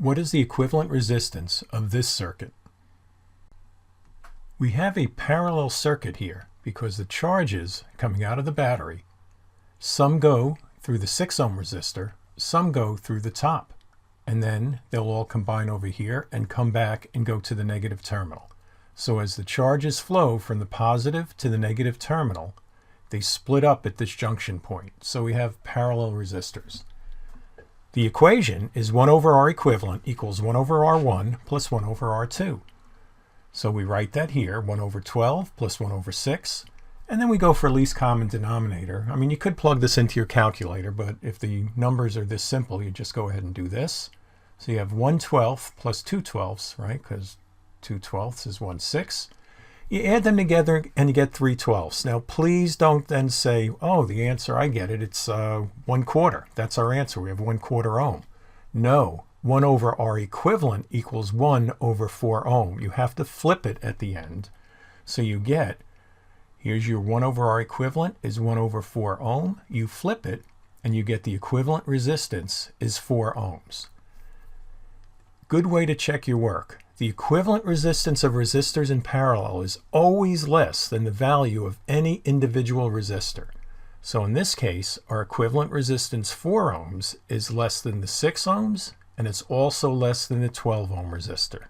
What is the equivalent resistance of this circuit? We have a parallel circuit here because the charges coming out of the battery, some go through the 6 ohm resistor, some go through the top, and then they'll all combine over here and come back and go to the negative terminal. So as the charges flow from the positive to the negative terminal, they split up at this junction point. So we have parallel resistors. The equation is 1 over R equivalent equals 1 over R1 plus 1 over R2. So we write that here, 1 over 12 plus 1 over 6. And then we go for least common denominator. I mean, you could plug this into your calculator, but if the numbers are this simple, you just go ahead and do this. So you have 1/12 plus 2/12, right? Because 2/12 is 1/6. You add them together and you get 3/12. Now, please don't then say, oh, the answer, I get it. It's 1/4. That's our answer. We have 1/4 ohm. No, 1 over R equivalent equals 1 over 4 ohm. You have to flip it at the end. So you get, here's your 1 over R equivalent is 1 over 4 ohm. You flip it and you get the equivalent resistance is 4 ohms. Good way to check your work. The equivalent resistance of resistors in parallel is always less than the value of any individual resistor. So in this case, our equivalent resistance 4 ohms is less than the 6 ohms, and it's also less than the 12 ohm resistor.